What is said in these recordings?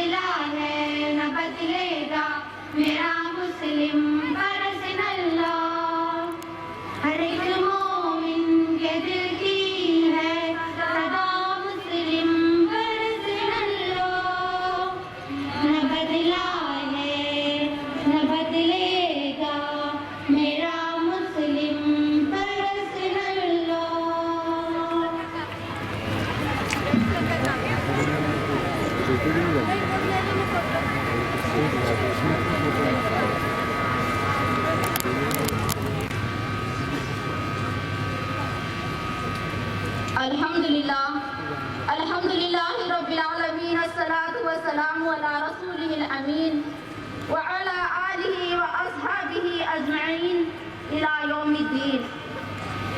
بدلا ہے نہ بدلے گا میرا مسلم پرسن اللہ. ہر ایک مومن کے دل کی ہے صدا مسلم پرسن اللہ. نہ بدلا ہے نہ بدلے گا میرا مسلم پرسن اللہ. الحمدللہ رب العالمین الصلاۃ والسلام علی رسولہ الامین وعلی آلہ واصحابہ اجمعین الی یوم الدین.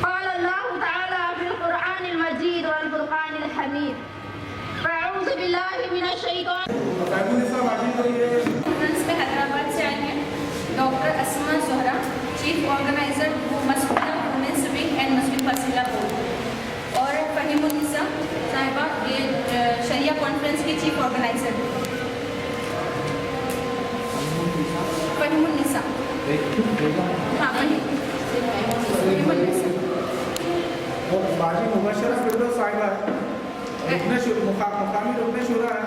قال اللہ تعالی فی القرآن المجید والفرقان الحمید. اعوذ باللہ من الشیطان. کانفرنس میں حیدرآباد سے آئی ہیں doctor Asma Zahra, chief organizer مسکولر وومنس ونگ اینڈ مسلم فصیلہ بورڈ، اور فہیم النساء صاحبہ یہ شریعہ کانفرنس کی چیف آرگنائزر. فہیم النساء ہاں فہیم النساء. باجی مبشرہ فردوس صاحبہ مقامی رکن شورا ہے.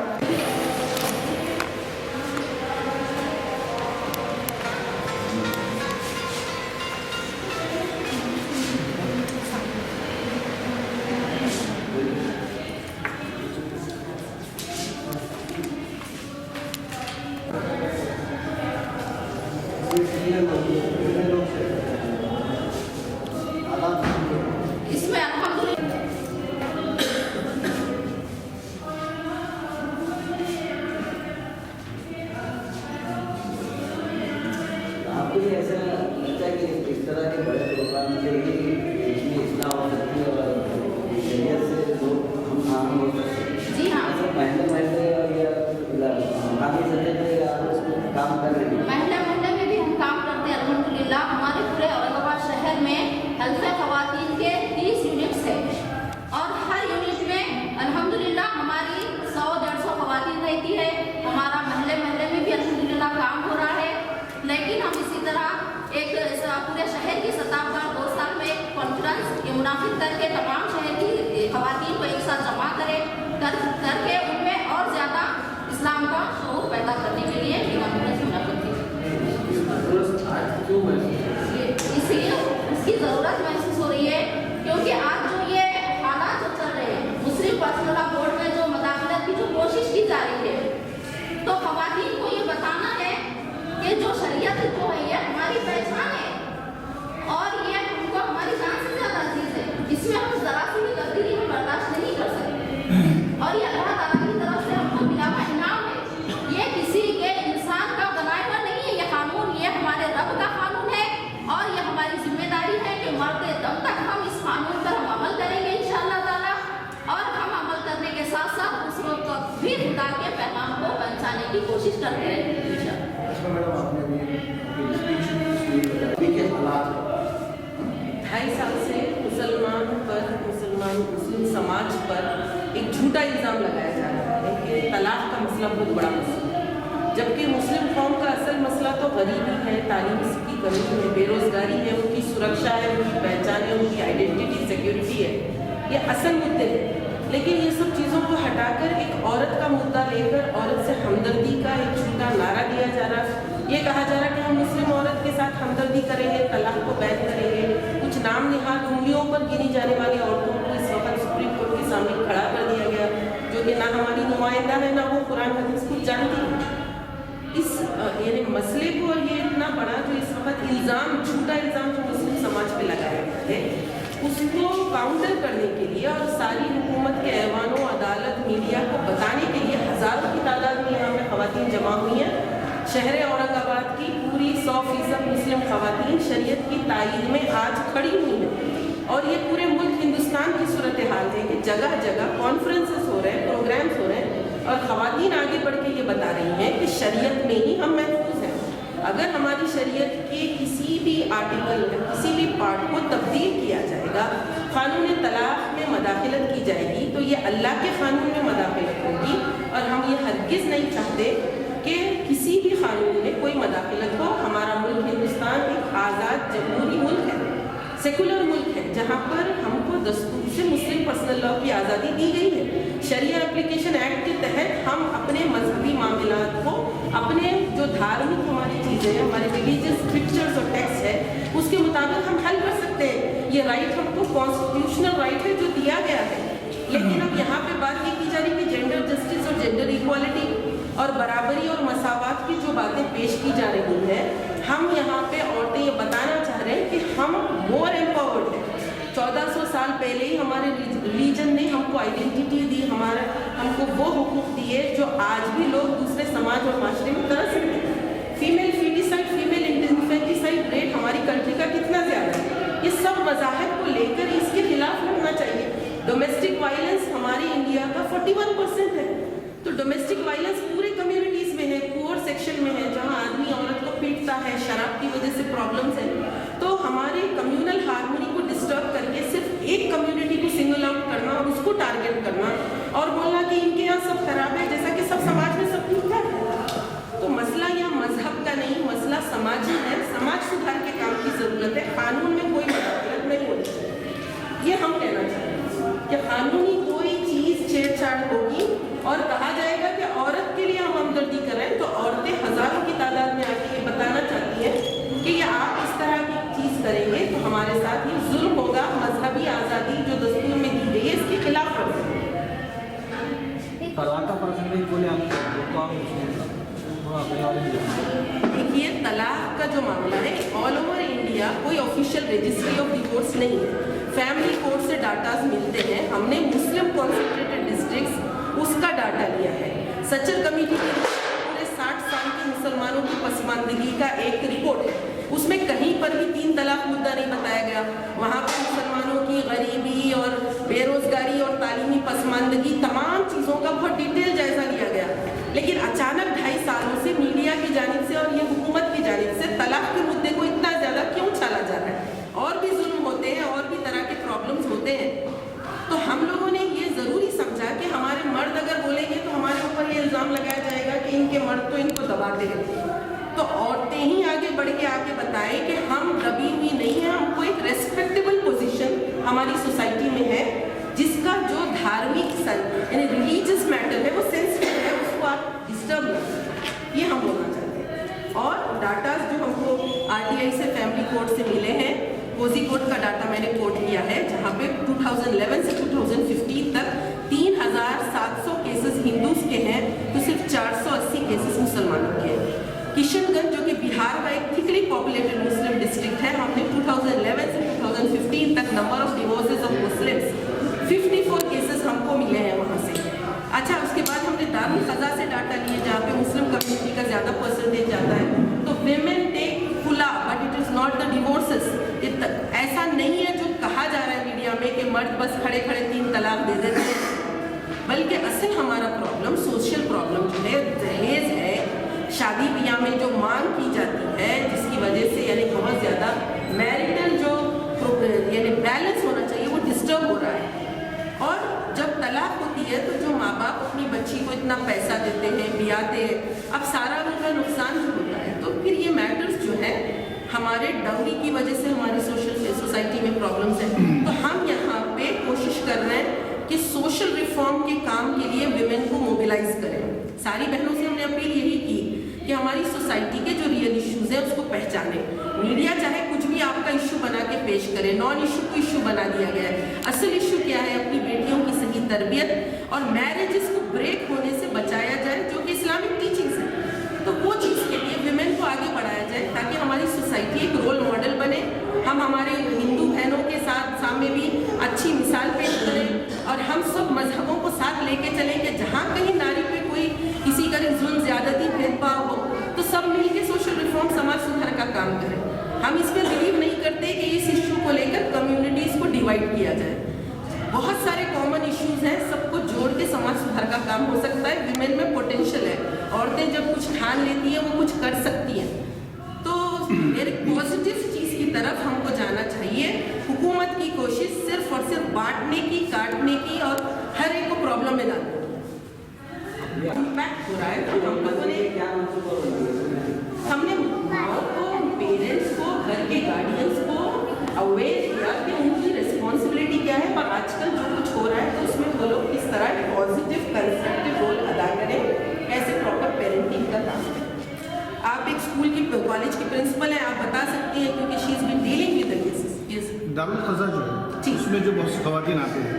اس میں آپ کو یہ ایسا لگتا ہے کہ اس طرح کے بڑے پروگرام کے لیے اس میں اصلاح ہو سکتی ہے اور شریعت سے لوگ ہم عام ہو سکتے ہیں؟ جی ہاں، محلے محلے یا مقامی سطح پہ آپ اس کو کام کر رہے ہیں؟ محلے محلے میں بھی ہم کام کرتے ہیں الحمدللہ. ہمارے پورے اورنگ آباد شہر میں حلقہ خواتین کے 30 یونٹس ہیں اور ہر یونٹ میں الحمدللہ ہماری 100-150 خواتین رہتی ہے. ہمارا محلے محلے میں بھی الحمدللہ کام ہو رہا ہے. لیکن ہم اسی طرح ایک پورے شہر کی سطح پر 2 سال میں ایک کانفرنس یہ منعقد کر کے تمام شہر کی خواتین کو ایک ساتھ جمع کر کے ان میں اور زیادہ اسلام کا شعور پیدا کرنے کے لیے یہ کانفرنس منعقد کی. اس لیے اس کی ضرورت محسوس ہو رہی ہے کیونکہ آج جو یہ حالات جو چل رہے ہیں مسلم فصیلہ بورڈ میں جو مداخلت کی جو کوشش کی جا رہی ہے تو خواتین کو یہ بتانا ہے کہ جو شریعت جو ہے یہ ہماری پہچان ہے اور یہ ہم کو ہماری جان سے زیادہ عزیز ہے. اس میں ہم ذرا سی بھی تبدیلی ہم برداشت نہیں کر سکتے اور یہ اللہ تعالیٰ کی طرف سے ہم کو ملا ہوا انعام ہے. یہ کسی کے انسان کا بنایا ہوا نہیں ہے یہ قانون، یہ ہمارے رب کا قانون ہے اور یہ ہماری ذمہ داری ہے کہ مرتے دم تک ہم اس قانون پر ہم عمل کریں گے انشاءاللہ تعالیٰ. اور ہم عمل کرنے کے ساتھ ساتھ دوسروں کو بھی خدا کے پیغام کو پہنچانے کی کوشش کرتے رہیں گے انشاءاللہ. میڈم آپ نے ابھی کے حالات 2.5 سال سے مسلم سماج پر ایک جھوٹا الزام لگایا جا رہا ہے کہ طلاق کا مسئلہ بہت بڑا مسئلہ ہے، جبکہ مسلم قوم کا اصل مسئلہ تو غریبی ہے، تعلیم کی کمی ہے، بے روزگاری ہے، ان کی سرکشا ہے، ان کی پہچان ہے، ان کی آئیڈینٹی سیکیورٹی ہے. یہ اصل مدعے ہیں. لیکن یہ سب چیزوں کو ہٹا کر ایک عورت کا مدعا لے کر عورت سے ہمدردی کا ایک جھوٹا نعرہ دیا جا رہا ہے. یہ کہا جا رہا ہے کہ ہم مسلم عورت کے ساتھ ہمدردی کریں گے، طلاق کو بین کریں گے. کچھ نام نہاد انگلیوں پر گنی جانے والی عورتوں کو اس وقت سپریم کورٹ کے سامنے کھڑا کر دیا گیا جو کہ نہ ہماری نمائندہ ہے نہ وہ قرآن حدیث کو جانتی ہے. اس یعنی مسئلے کو اور یہ اتنا بڑا جو اس وقت الزام جھوٹا الزام جو مسلم سماج پہ لگایا گیا ہے اس کو کاؤنٹر کرنے کے لیے اور ساری حکومت کے ایوانوں عدالت میڈیا کو بتانے کے لیے ہزاروں کی تعداد میں یہاں پہ خواتین جمع ہوئی ہیں. شہر اورنگ آباد کی پوری 100% مسلم خواتین شریعت کی تائید میں آج کھڑی ہوئی ہیں اور یہ پورے ملک ہندوستان کی صورتحال ہے کہ جگہ جگہ کانفرنسز ہو رہے ہیں، پروگرامز ہو رہے ہیں اور خواتین آگے بڑھ کے یہ بتا رہی ہیں کہ شریعت میں ہی ہم محفوظ ہیں अगर हमारी शरीयत के किसी भी आर्टिकल में किसी भी पार्ट को तब्दील किया जाएगा, क़ानून तलाक़ में मदाखलत की जाएगी, तो ये अल्लाह के क़ानून में मदाखलत होगी। और हम ये हरगिज़ नहीं चाहते कि किसी भी क़ानून में कोई मदाखलत हो। हमारा मुल्क हिंदुस्तान एक आज़ाद जमहूरी मुल्क है, सेकुलर मुल्क है, जहाँ पर हमको दस्तूर से मुस्लिम पर्सनल लॉ की आज़ादी दी गई है। शरिया एप्लीकेशन एक्ट के तहत हम अपने मजहबी मामलात को, अपने जो धार्मिक हमारी चीज़ें हैं, हमारे रिलीजियस पिक्चर्स और टेक्स्ट है, उसके मुताबिक हम हल कर सकते हैं। ये राइट हमको कॉन्स्टिट्यूशनल राइट है जो दिया गया है। लेकिन अब यहाँ पे बात ये की जा रही है कि जेंडर जस्टिस और जेंडर इक्वालिटी और बराबरी और मसावात की जो बातें पेश की जा रही हैं, हम यहाँ पे औरतें ये बताना चाह रहे हैं कि हम मोर एम्पावर्ड हैं। 1400 साल पहले ही हमारे रिलीजन ने हमको आइडेंटिटी दी, हमको वो हुकूक दिए जो आज भी लोग दूसरे समाज और माशरे में तरस रहे हैं। फीमेल फीटिसाइड, फीमेल इंफेंटिसाइड रेट हमारी कंट्री का कितना ज़्यादा है। ये सब मज़ाहिब को लेकर इसके खिलाफ लड़ना चाहिए। डोमेस्टिक वायलेंस हमारी इंडिया का 41% है। तो डोमेस्टिक वायलेंस पूरे कम्युनिटीज़ में है, पुअर सेक्शन में है, जहाँ आदमी औरत को पीटता है, शराब की वजह से प्रॉब्लम्स हैं। तो हमारे कम्युनल हार्मनी को डिस्टर्ब करके सिर्फ एक कम्युनिटी को सिंगल आउट करना और उसको टारगेट करना और बोलना कि इनके यहाँ सब खराब है, जैसा कि सब समाज में सब ठीक ठाक है। तो मसला यहाँ मजहब का नहीं, मसला समाजी है। समाज सुधार के काम की ज़रूरत है। कानून में कोई मदाखलत नहीं होनी चाहिए, ये हम कहना चाहते हैं कि कानूनी कोई चीज़ छेड़छाड़ होगी और कहा जाएगा कि औरत के लिए हम हमदर्दी कर रहे हैं, तो औरतें हज़ारों की तादाद में आके ये बताना चाहती हैं कि ये आप इस तरह की चीज़ करेंगे तो हमारे साथ ये जुल्म होगा। मजहबी आज़ादी जो दस्तूर में दी गई है, इसके खिलाफ होगा। तलाक का परसेंटेज बोले हम देखिए, तलाक का जो मामला है, ऑल ओवर इंडिया कोई ऑफिशियल रजिस्ट्री ऑफ डिवोर्स नहीं है। फैमिली कोर्ट से डाटाज मिलते हैं। हमने मुस्लिम कॉन्सेंट्रेटेड डिस्ट्रिक्ट्स उसका डाटा लिया है। सचर कमेटी की पूरे 60 साल के मुसलमानों की पसमानदगी का एक रिपोर्ट है। उसमें कहीं पर भी 3 तलाक मुद्दा नहीं बताया गया। वहाँ पर मुसलमानों की गरीबी और बेरोजगारी और तालीमी पसमानदगी, तमाम चीज़ों का बहुत डिटेल जायजा लिया गया। लेकिन अचानक 2.5 सालों से मीडिया की जानिब से और ये हुकूमत की जानिब से तलाक के मुद्दे को इतना ज़्यादा क्यों छाला जा रहा है? और भी जुल्म होते हैं, और भी तरह के प्रॉब्लम्स होते हैं। तो हम लोगों ने ये ज़रूरी समझा कि हमारे मर्द अगर बोलेंगे तो हमारे ऊपर ये इल्ज़ाम लगाया जाएगा कि इनके मर्द तो इनको दबाते हैं। तो औरतें ही आगे बढ़ के आके बताएं कि हम दबी हुई नहीं है, हमको एक रेस्पेक्टेबल पोजीशन हमारी सोसाइटी में है, जिसका जो धार्मिक यानी रिलीजियस मैटर है वो सेंसिटिव है, उसको आप डिस्टर्ब नहीं, ये हम बोलना चाहते हैं। और डाटाज जो हमको RTI से, फैमिली कोर्ट से मिले हैं, कोजी कोर्ट का डाटा मैंने कोट किया है, जहाँ पे 2011 से 2015 तक 3700 केसेस हिंदूज के हैं, तो सिर्फ 480 केसेस मुसलमानों के हैं। किशनगंज जो कि बिहार का एक थिकली पॉपुलेटेड मुस्लिम डिस्ट्रिक्ट है, हमने 2011 से 2015 तक number of divorces of Muslims 54 cases हमको मिले हैं वहाँ से। अच्छा, उसके बाद हमने दारुल ख़ज़ा से डाटा लिए, जहाँ पे मुस्लिम कम्युनिटी का ज़्यादा परसेंटेज जाता है। तो विमेन टेक खुला, but it is not the divorces. ऐसा नहीं है जो कहा जा रहा है मीडिया में कि मर्द बस खड़े खड़े 3 तलाक दे देते हैं, बल्कि असल हमारा प्रॉब्लम, सोशल प्रॉब्लम जो है, दहेज है, शादी ब्याह में जो मांग की जाती है, जिसकी वजह से यानी बहुत ज़्यादा मैरिटल जो यानी बैलेंस होना चाहिए वो डिस्टर्ब हो रहा है। और जब तलाक होती है तो जो माँ बाप अपनी बच्ची को इतना पैसा देते हैं, ब्याहते हैं, अब सारा उनका नुकसान जो होता है, तो फिर ये मैटर्स जो है हमारे डाउरी की वजह से हमारी सोसाइटी में प्रॉब्लम्स हैं। तो हम यहाँ पे कोशिश कर रहे हैं कि सोशल रिफॉर्म के काम के लिए विमेन को मोबिलाइज करें। सारी बहनों से हमने अपील यही की कि हमारी सोसाइटी के जो रियल इश्यूज़ हैं उसको पहचानें। मीडिया चाहे कुछ भी आपका इशू बना के पेश करे, नॉन इशू को इशू बना दिया गया है। असल इशू क्या है? अपनी बेटियों की सही तरबियत और मैरिजेस को ब्रेक होने से बचाया जाए, जो कि इस्लामिक टीचिंग्स है। तो वो चीज़ के लिए विमेन को आगे बढ़ाया जाए ताकि हमारी सोसाइटी एक रोल मॉडल बने। हम हमारे हिंदू बहनों के सामने भी अच्छी मिसाल पेश करें और हम सब मजहबों को साथ लेके चलें कि जहाँ कहीं नारी पे कोई किसी का जुल्म, ज़्यादती, भेदभाव हो तो सब मिलके सोशल रिफॉर्म, समाज सुधार का काम करें। हम इसमें बिलीव नहीं करते कि इस इशू को लेकर कम्युनिटीज़ को डिवाइड किया जाए। बहुत सारे कॉमन इश्यूज हैं, सबको जोड़ के समाज सुधार का काम हो सकता है। विमेन में पोटेंशियल है, औरतें जब कुछ ठान लेती हैं वो कुछ कर सकती हैं। एक पॉजिटिव चीज़ की तरफ हमको जाना चाहिए। हुकूमत की कोशिश सिर्फ और सिर्फ बांटने की, काटने की और हर एक को प्रॉब्लम में डालने की। इम्पैक्ट हो रहा है तो हम लोगों ने क्या हमने माँ को, पेरेंट्स को, घर के गार्डियंस को अवेयर किया कि उनकी रिस्पॉन्सिबिलिटी क्या है, और आजकल जो कुछ हो रहा है तो उसमें वो लोग किस तरह पॉजिटिव कंस्ट्रक्टिव रोल अदा करें, कैसे प्रॉपर पेरेंटिंग का काम करें। आप एक स्कूल की, कॉलेज की प्रिंसिपल हैं, आप बता सकती हैं क्योंकि she is been dealing with the cases. दारुल ख़ज़ा जो जी। है उसमें जो बहुत सी ख़वातीन आते हैं,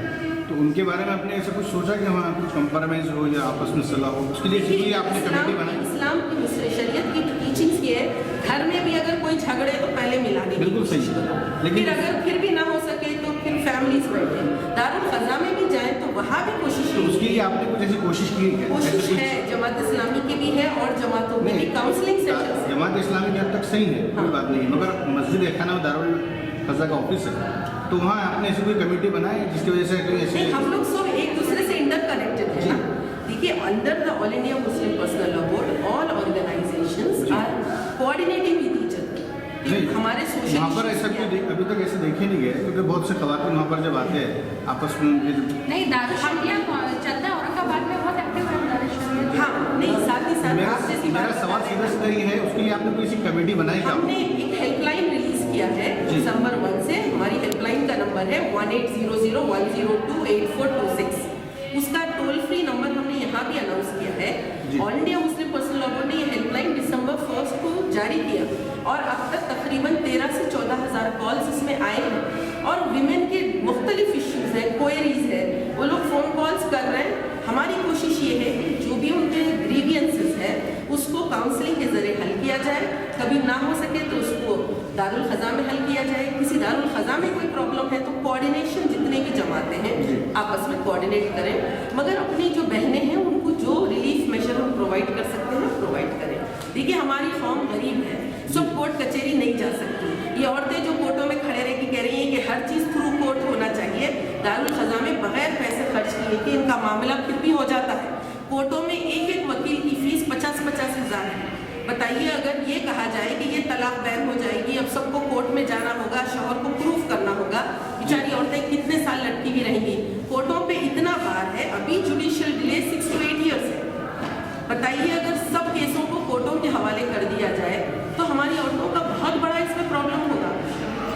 तो उनके बारे में आपने ऐसा कुछ सोचा कि वहाँ कुछ कंप्रोमाइज़ हो या आपस में सलाह हो, उसके लिए आपने कमेटी बनाई? इस्लाम की शरीयत की टीचिंग्स ये है, घर में भी अगर कोई झगड़े तो पहले मिलाने की बिल्कुल सही है, लेकिन अगर फिर भी ना हो सके तो फिर फैमिलीज बैठे, दारुल ख़ज़ा में भी जाए तो वहाँ भी कोशिश तो उसके लिए आपने कुछ ऐसी कोशिश की है क्या? कोशिश ऐसे है, जमात इस्लामी की भी है और जमातों में भी काउंसलिंग सेंटर्स। जमात इस्लामी की हद तक सही है, कोई बात नहीं है, मगर मस्जिद खाना में दारुल ख़ज़ा का ऑफिस है, तो वहाँ आपने ऐसी कोई कमेटी बनाई जिसकी वजह से कोई ऐसे नहीं, हम लोग सब एक दूसरे से इंटर कनेक्टेड है ना। देखिए, under the all India Muslim personal law board all organisations are coordinating with each other. हमारे सोशल वहाँ पर ऐसा कोई अभी तक ऐसे देखे नहीं गए, क्योंकि बहुत से ख़वातीन वहाँ पर जब आते हैं आपस में उनके नहीं, दारुल चलता है औरंगाबाद में बहुत एक्टिव है दारुल। हाँ, नहीं, साथ ही साथ आप जैसी मेरा बात सवाल सीधा सीधा ये है, उसके लिए आपने कोई ऐसी कमेटी बनाई क्या? हमने एक हेल्पलाइन रिलीज किया है दिसंबर 1 से। हमारी हेल्पलाइन का नंबर है 1800-102-8426। उसका टोल फ्री नंबर हमने यहाँ भी अनाउंस किया है। All India Muslim personal law board ने ये हेल्पलाइन दिसंबर 1 को जारी किया और अब तक तकरीबन 13 से 14 हज़ार कॉल्स इसमें आए हैं और विमेन के मुख्तलिफ इश्यूज हैं, क्वेरीज है, वो लोग फ़ोन कॉल्स कर रहे हैं। हमारी कोशिश ये है कि जो भी उनके ग्रीवियंसेस है उसको काउंसलिंग के ज़रिए हल किया जाए, कभी ना हो सके तो उसको दारुल ख़ज़ा में हल किया जाए। किसी दारुल ख़ज़ा में कोई प्रॉब्लम है तो कोऑर्डिनेशन, जितने भी जमाते हैं आपस में कोऑर्डिनेट करें, मगर अपनी जो बहनें हैं उनको जो रिलीफ मेजर हम प्रोवाइड कर सकते हैं प्रोवाइड करें। देखिए, हमारी कौम गरीब है, सब कोर्ट कचहरी नहीं जा सकती। ये औरतें जो कोर्टों में खड़े रह के कह रही हैं कि हर चीज़ थ्रू कोर्ट होना चाहिए, दारुल ख़ज़ा में बगैर पैसे खर्च किए कि इनका मामला फिर भी हो जाता है। कोर्टों में एक एक वकील की फीस 50-50 हज़ार है। बताइए, अगर ये कहा जाए कि ये तलाक बैन हो जाएगी, अब सबको कोर्ट में जाना होगा, शौहर को प्रूफ करना होगा, बेचारी औरतें कितने साल लटकी भी रहेंगी। कोर्टों पे इतना भार है, अभी जुडिशियल डिले 6 to 8 years है। बताइए, अगर सब केसों को कोर्टों के हवाले कर दिया जाए तो हमारी औरतों का बहुत बड़ा इसमें प्रॉब्लम होगा।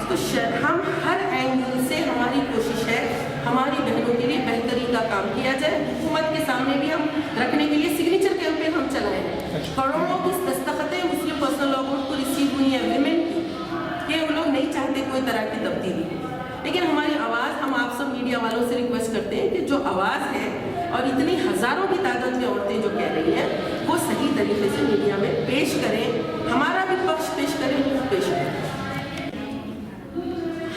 तो हम हर एंगल से, हमारी कोशिश है हमारी बहनों के लिए बेहतरी का काम किया जाए। हुकूमत के सामने भी हम रखने के लिए सिग्नेचर कैंपेन हम चलाए हैं। करोड़ों की दस्तखतें मुस्लिम पर्सनल लॉ बोर्ड को रिसीव हुई हैं विमेन की, कि वो लोग नहीं चाहते कोई तरह की तब्दीली, लेकिन हमारी आवाज़, हम आप सब मीडिया वालों से रिक्वेस्ट करते हैं कि जो आवाज़ है और इतनी हज़ारों की तादाद में औरतें जो कह रही हैं वो सही तरीके से मीडिया में पेश करें, हमारा भी पक्ष पेश करें, पेश करें।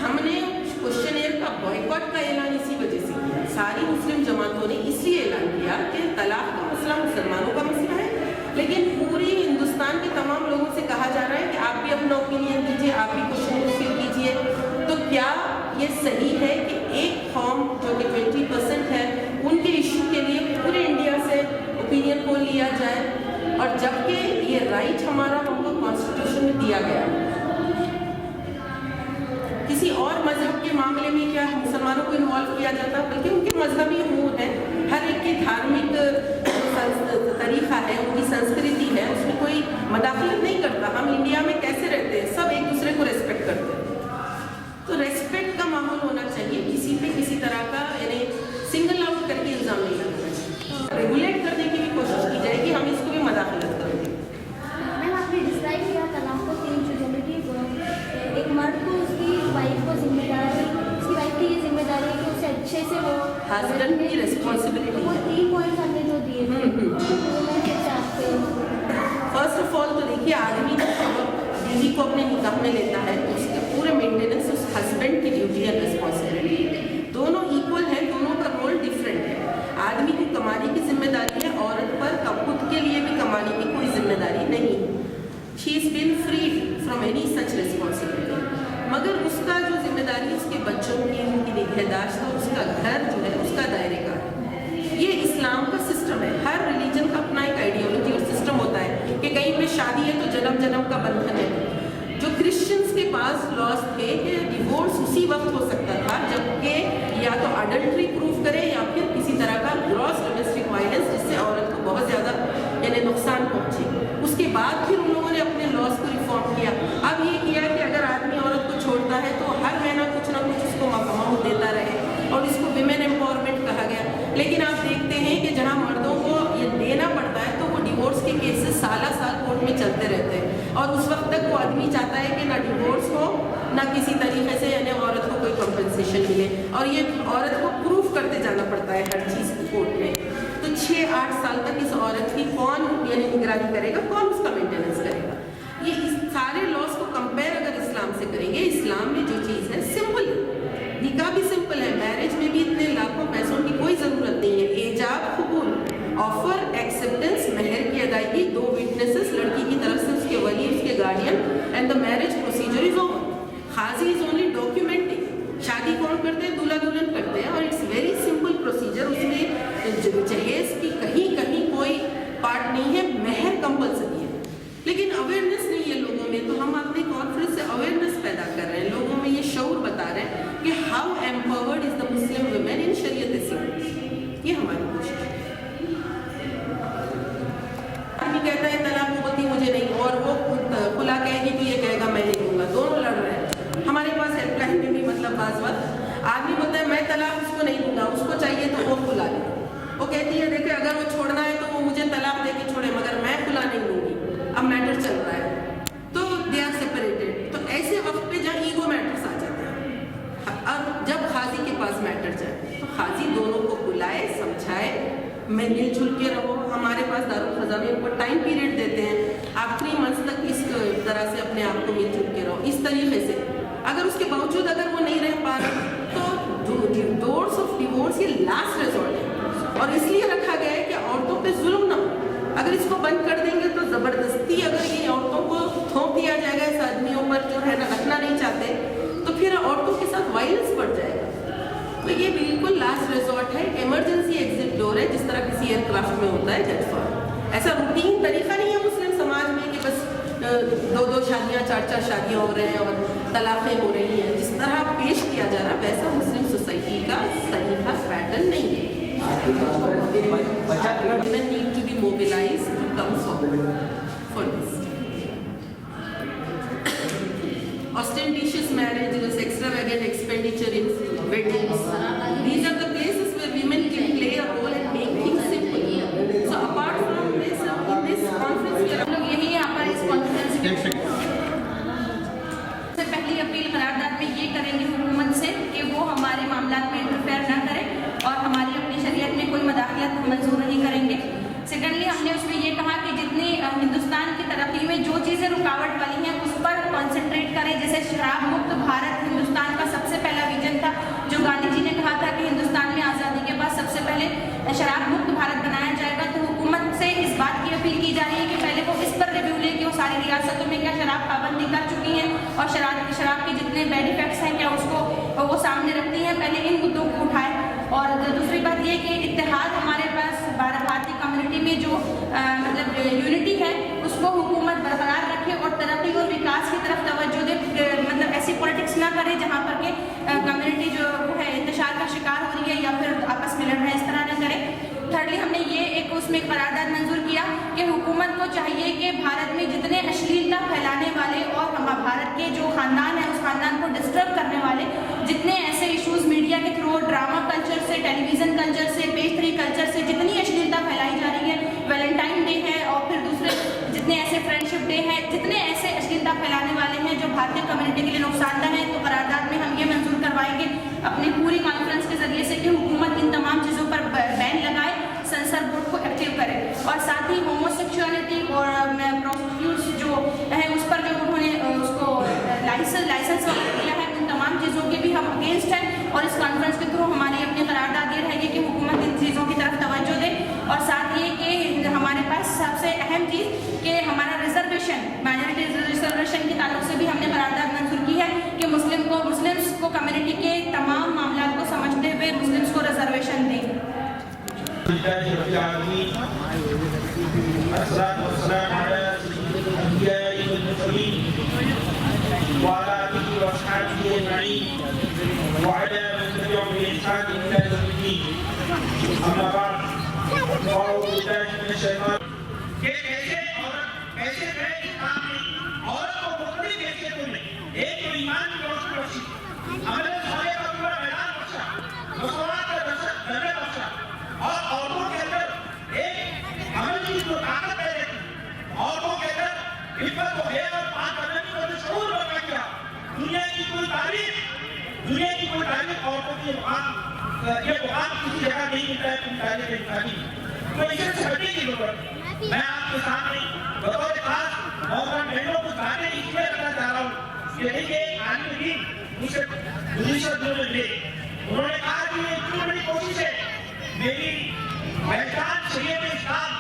हमने क्वेश्चनेयर का बॉयकॉट का ऐलान इसी वजह से किया। सारी मुस्लिम जमातों ने इसलिए ऐलान किया कि तलाक का मसला मुसलमानों का मसला है, लेकिन पूरी हिंदुस्तान के तमाम लोगों से कहा जा रहा है कि आप भी अपना ओपिनियन दीजिए, आप भी क्वेश्चन फिल कीजिए। तो क्या ये सही है कि एक कौम जो कि 20% है उनके इशू के लिए पूरे इंडिया से ओपिनियन पोल लिया जाए, और जबकि ये राइट हमारा हमको कॉन्स्टिट्यूशन में दिया गया है। किसी और मजहब के मामले में क्या मुसलमानों को इन्वॉल्व किया जाता, बल्कि उनके मजहबी उमूर हैं, हर एक की धार्मिक तरीका है, उनकी संस्कृति है, उसमें कोई मदाखलत नहीं करता। हम इंडिया में कैसे रहते हैं, सब एक दूसरे को रेस्पेक्ट करते हैं। तो रेस्पेक्ट का माहौल होना चाहिए, किसी पे किसी तरह का यानी सिंगल आउट करके इल्ज़ाम नहीं लगाना चाहिए। रेगुलेट करने की भी कोशिश की जाएगी, हम इसको भी मदाखलत करेंगे। मैम, आपने डिस्क्राइब किया तलाक को 3 चीज़ों में कि एक मर्द को उसकी वाइफ को जिम्मेदारी, उसकी वाइफ की ये जिम्मेदारी है कि उसे अच्छे से वो हस्बैंड की रिस्पॉन्सिबिलिटी वो 3 पॉइंट्स हमने जो दिए थे वो मैं कैसे आपके फर्स्ट ऑफ ऑल तो देखिए, आदमी जब बीवी को अपने निकाह में लेता है तो उसके पूरे मेंटेनेंस उस हस्बैंड की ड्यूटी एंड रिस्पॉन्सिबिलिटी, दोनों इक्वल है, दोनों का रोल डिफरेंट है। आदमी की कमाने की जिम्मेदारी है, औरत पर खुद के लिए भी कमाने की कोई जिम्मेदारी नहीं। She is been free from any such responsibility, मगर उसका जो जिम्मेदारी उसके बच्चों की, उनकी निगहदाश्त और उसका घर जो है उसका दायरे का है। ये इस्लाम का सिस्टम है। हर रिलीजन का अपना एक आइडियोलॉजी और सिस्टम होता है कि कहीं पे शादी है तो जन्म जन्म का बंधन है। जो पास लॉज थे कि डिवोर्स उसी वक्त हो सकता था जबकि या तो अडल्ट्री प्रूफ करे या फिर किसी तरह का ग्रॉस डोमेस्टिक वायलेंस जिससे औरत को बहुत ज़्यादा यानी नुकसान पहुँचे। उसके बाद फिर उन लोगों ने अपने लॉज को रिफॉर्म किया। अब ये किया कि अगर आदमी औरत को छोड़ता है तो हर महीना कुछ ना कुछ उसको अमाउंट देता रहे और इसको विमेन एम्पावरमेंट कहा गया। लेकिन आप देखते हैं कि जहाँ मर्दों को ये देना पड़ता है तो वो डिवोर्स के केसेस साल कोर्ट में चलते रहते हैं और उस वक्त तक वो आदमी चाहता है कि ना डिवोर्स हो ना किसी तरीके से यानी औरत को कोई कंपनसेशन मिले और ये औरत को प्रूफ करते जाना पड़ता है हर चीज़ कोर्ट में। तो 6-8 साल तक इस औरत की कौन यानी निगरानी करेगा, कौन उसका मेंटेनेंस करेगा? ये इस सारे लॉज को कंपेयर अगर इस्लाम से करेंगे, इस्लाम में जो चीज़ है सिंपल है, निकाह भी सिंपल है, मैरिज में भी इतने लाखों पैसों की कोई ज़रूरत नहीं है। एजाब कबूल, ऑफर, एक्सेप्टेंस, महर की अदायगी, 2 विटनेसेस लड़की की तरफ से, उसके वली, उसके guardian and the marriage procedure is over. खाजी इज ओनली डॉक्यूमेंटिंग। शादी कौन करते हैं? दूल्हा दुल्हन करते हैं और इट्स वेरी सिंपल प्रोसीजर। उसमें जहेज की कहीं कहीं कोई पार्ट नहीं है, महर कंपल्सरी है। लेकिन अवेयरनेस नहीं है लोगों में, तो हम अपने कॉन्फ्रेंस से अवेयरनेस पैदा कर रहे हैं, लोगों में ये शऊर बता रहे हैं कि how empowered is the Muslim women in शरीयत इस्लाम। ये हमारी कोशिश है। आदमी कहता है तलाक होती मुझे नहीं, और वो खुला कहेगी तो ये कहेगा मैं नहीं दूंगा, दोनों लड़ रहे हैं। हमारे पास हेल्पलाइन में भी मतलब बाज़ बात आदमी बोलता है मैं तलाक उसको नहीं दूंगा, उसको चाहिए तो वो खुला ले। वो कहती है देखिए अगर वो छोड़ना है तो वो मुझे तलाक दे के छोड़े मगर मैं खुला नहीं दूंगी। अब मैटर चल रहा है तो दे आर सेपरेटेड। तो ऐसे वक्त पे जहाँ ईगो मैटर्स आ जाते हैं, अब जब खाजी के पास मैटर जाए तो खाजी दोनों को बुलाए, समझाए, मैं मिलजुल के रहो। हमारे पास दारुल क़ज़ा में ऊपर टाइम पीरियड देते हैं, आप 3 मंथ्स तक इस तरह से अपने आप को मिलजुल के रहो। इस तरीके से अगर उसके बावजूद अगर वो नहीं रह पा रहे तो डोर्स ऑफ डिवोर्स ये लास्ट रिजॉर्ट है और इसलिए रखा गया है कि औरतों पे जुल्म ना हो। अगर इसको बंद कर देंगे तो ज़बरदस्ती अगर ये औरतों को थोप दिया जाएगा इस आदमियों पर जो है ना रखना नहीं चाहते, तो फिर औरतों के साथ वायलेंस बढ़ जाएगा। तो ये बिल्कुल लास्ट रिजॉर्ट है, इमरजेंसी एग्जिट डोर है, जिस तरह किसी एयरक्राफ्ट में होता है जेट फॉर। ऐसा रूटीन तरीका नहीं है मुस्लिम समाज में कि बस 2-2 शादियाँ 4-4 शादियाँ हो रहे हैं और तलाक़ें हो रही हैं। जिस तरह पेश किया जा रहा है वैसा मुस्लिम सोसाइटी का तरीका पैटर्न नहीं है। Women need to be mobilized to come forward for this. Ostentatious marriages, extravagant expenditure in weddings, these are the places where women can play a role and make things simple. So apart from this, in this conference we are यही यहाँ पर इस conference से पहली appeal करारदाद में ये करेंगे हुकूमत से कि वो हमारे मामलात में इंटरफेयर ना करे और हमारी अपनी शरीयत में कोई मदाखलत मंजूर नहीं करेंगे। सेकेंडली हमने उसमें ये कहा कि जितनी हिंदुस्तान की तरक्की में जो चीज़ें रुकावट वाली हैं उस पर कॉन्सेंट्रेट करें। जैसे शराब मुक्त भारत हिंदुस्तान का सबसे पहला विजन था, जो गांधी जी ने कहा था कि हिंदुस्तान में आज़ादी के बाद सबसे पहले शराब मुक्त भारत बनाया जाएगा। तो हुकूमत से इस बात की अपील की जा रही है कि पहले वो इस पर रिव्यू ले कि वो सारी रियासतों में क्या शराब पाबंदी कर चुकी हैं और शराब के जितने बैड इफेक्ट्स हैं क्या उसको वो सामने रखती हैं, पहले इन मुद्दों को उठाए। और दूसरी बात ये कि इत्तेहाद हमारे पास भारतीय कम्युनिटी में जो मतलब यूनिटी है उसको हुकूमत बरकरार रखे और तरक्की और विकास की तरफ तवज्जो दे। मतलब ऐसी पॉलिटिक्स ना करे जहाँ पर के कम्युनिटी जो वो है इंतशार का शिकार हो रही है या फिर आपस में लड़ रहे हैं, इस तरह ना करे। थर्डली हमने ये उसमें एक करारदाद मंजूर किया कि हुकूमत को चाहिए कि भारत में जितने अश्लीलता फैलाने वाले और भारत के जो ख़ानदान है उस ख़ानदान को डिस्टर्ब करने वाले जितने ऐसे इश्यूज़ मीडिया के थ्रू, ड्रामा कल्चर से, टेलीविज़न कल्चर से, पेज 3 कल्चर से जितनी अश्लीलता फैलाई जा रही है, वैलेंटाइन डे है और फिर दूसरे जितने ऐसे फ्रेंडशिप डे है, जितने ऐसे अश्लीलता फैलाने वाले हैं जो भारतीय कम्युनिटी के लिए नुकसानदा है, तो करारदाद में हम ये मंजूर करवाएंगे अपनी पूरी कॉन्फ्रेंस के ज़रिए से कि हुकूमत इन तमाम चीज़ों पर बैन लगाए, सेंसर बोर्ड को एक्टिव करे और साथ ही होमोसेक्सुअलिटी और प्रोस्टिट्यूट्स जो है उस पर जो उन्होंने उसको लाइसेंस दिया है, उन तमाम चीज़ों के भी हम अगेंस्ट हैं। और इस कॉन्फ्रेंस के थ्रू हमारी अपनी करारदाद ये रहेगी कि हुकूमत इन चीज़ों की तरफ तवज्जो दे और साथ ये कि हमारे पास सबसे अहम चीज़ कि हमारा रिजर्वेशन, माइनॉरिटी रिजर्वेशन के ताल्लुक से भी हमने करारदाद मंजूर की है कि मुस्लिम्स को कम्युनिटी के तमाम मामलों को समझते हुए मुस्लिम्स को रिजर्वेशन दें। والسلام على سيد الأنبياء والمرسلين وعلى أجمعين وعلى من تبعهم بإحسان إلى يوم الدين. أما بعد فأعوذ بالله من الشيطان. کہ کیسے عورت کیسے گئے اسلام میں عورت کو مختلف حیثیتوں میں ایک تو ایمان کی روشنی بخشی، عمل صالح کا پورا میدان بخشا، مساوات کا درجہ بخشا، اور عورتوں کے اندر ایک عمل کی جو طاقت پیدا کی، عورتوں کے اندر عفت و حیا اور پاک کرنے کی جو شعور پیدا کیا. دنیا کی کوئی تاریخ عورتوں کی مقام یہ مقام کسی جگہ نہیں ملتا ہے اپنی تاریخ انسانی. تو اسے سمجھنے کی ضرورت ہے. میں آپ کے سامنے بطور خاص نوجوان بہنوں کو باتیں اس لیے کرنا چاہ رہا ہوں کہ دیکھیے عالم دین مجھ سے 1902 میں ملے. انہوں نے کہا کہ یہ اتنی بڑی کوشش ہے میری پہچان شریعت اسلام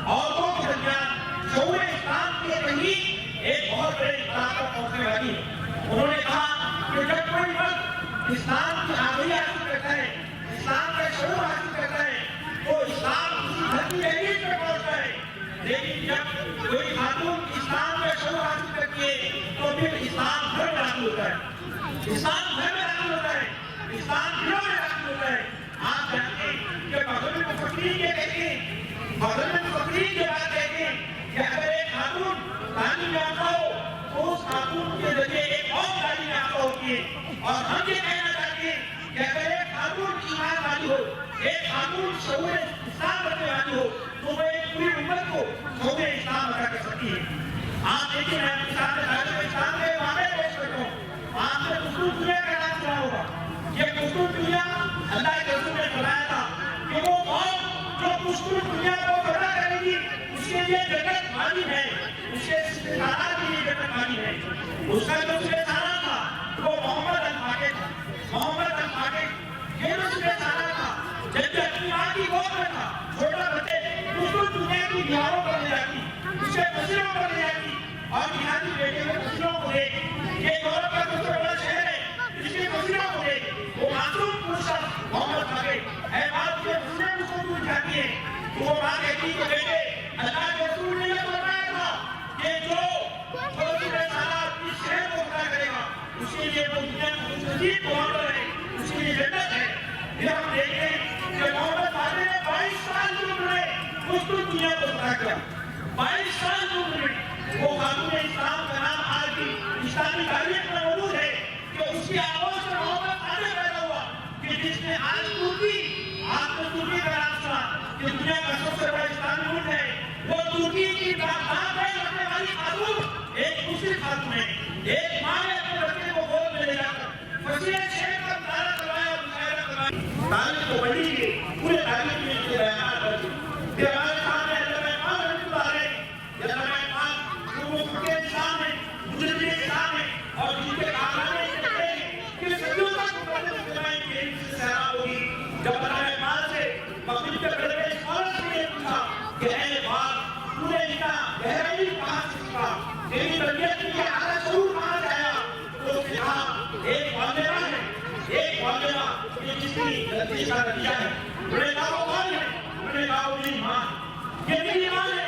عورتوں کے درمیان شعور اسلام کے تحریک ایک بہت بڑے اقدام پر پہنچنے والی ہے. انہوں نے کہا کہ جب کوئی مرد اسلام کی آگاہی حاصل کرتا ہے، اسلام کا شعور حاصل کرتا ہے تو اسلام کسی گھر کی تحریر پہ پہنچتا ہے. لیکن جب کوئی خاتون اسلام کا شعور حاصل کرتی ہے تو پھر اسلام گھر میں داخل ہوتا ہے، اسلام گھر میں داخل ہوتا ہے، اسلام دلوں میں داخل ہوتا ہے. آپ جانتے ہیں کہ مغربی مفکرین یہ کہتے ہیں، مغربی مفکرین یہ بات کہتے ہیں کہ اگر ایک خاتون تعلیم یافتہ ہو تو اس خاتون کے ذریعے ایک قوم تعلیم یافتہ ہوتی ہے. اور ہم یہ کہنا چاہتے ہیں کہ اگر ایک خاتون ایمان والی ہو، ایک خاتون شعور اسلام رکھنے والی ہو تو وہ ایک پوری امت کو شعور اسلام ادا کر سکتی ہے. آپ دیکھیں میں آپ کے سامنے تعلیم اسلام کے واقعے پیش کرتا ہوں. آپ نے قطب دنیا کا نام سنا ہوگا. یہ قطب دنیا اللہ کے رسول نے فرمایا تھا کہ وہ قوم جو قطب دنیا کو فتح کرے گی اس کے لیے جنت واجب ہے، اس کے استعداد کے لیے جنت واجب ہے. اس کا جو سارا تھا وہ محمد الفاتح تھا. محمد الفاتح یہ رسول سارا تھا. جب کہ اپنی ماں کی گود میں تھا چھوٹا بچے قطب دنیا کی دیواروں پر لے جاتی، اسے مسجدوں پر لے جاتی اور یہاں بیٹے ہوئے مسجدوں کو دیکھ، یہ یورپ کا سب سے بڑا شہر ہے، اس کی مسجدوں کو دیکھ وہ معصوم پوچھتا محمد الفاتح اے باپ یہ مسجدیں مجھ کو دور جاتی ہیں. تو وہ ماں کہتی کہ بیٹے اللہ کے رسول نے یہ فرمایا تھا کہ جو رسول سارا اپنی شہر کو فتح کرے گا اس کے لیے وہ دنیا کو مزید معاملہ ہے، اس کے لیے جنت ہے. پھر ہم دیکھتے ہیں کہ محمد فاتح نے 22 سال کی عمر میں قطب دنیا کو فتح کیا. 22 سال کی عمر میں وہ خاتون اسلام کا نام آج بھی اسلامی تاریخ میں موجود ہے کہ اس کی آواز سے محمد فاتح پیدا ہوا کہ جس نے آج ترکی کا نام سنا کہ دنیا کا سب سے بڑا اسلامی ملک ہے. وہ ترکی کی بات رکھنے والی خاتون ایک مسلم خاتون ہے. ایک ماں نے اپنے بچے کو گود میں لے جا کر فصیح شیخ کا مطالعہ کروایا اور مشاعرہ کروایا. تعلیم کو بڑھی گئی پورے تعلیم میں جو بیانات کرتے پھر ہمارے سامنے علامہ اقبال رحمۃ اللہ علیہ، علامہ اقبال جو مفکر اسلام ہے، مجرد اسلام ہے اور جن کے کارنامے کہتے ہیں کہ صدیوں تک مقدس علماء کی علم سے سیراب ہوگی. جب علامہ اقبال سے مغرب کے بڑے اسکالر سے یہ پوچھا کہ اے اقبال تو نے اتنا گہرائی کہاں سے سیکھا، تیری طبیعت کی یہ اعلیٰ شعور کہاں سے آیا؟ تو اس نے کہا ایک معاملہ ہے، ایک معاملہ یہ جس کی غلطی کا نتیجہ ہے. انہوں نے کہا وہ کون ہے؟ انہوں نے کہا وہ میری ماں ہے. یہ میری ماں ہے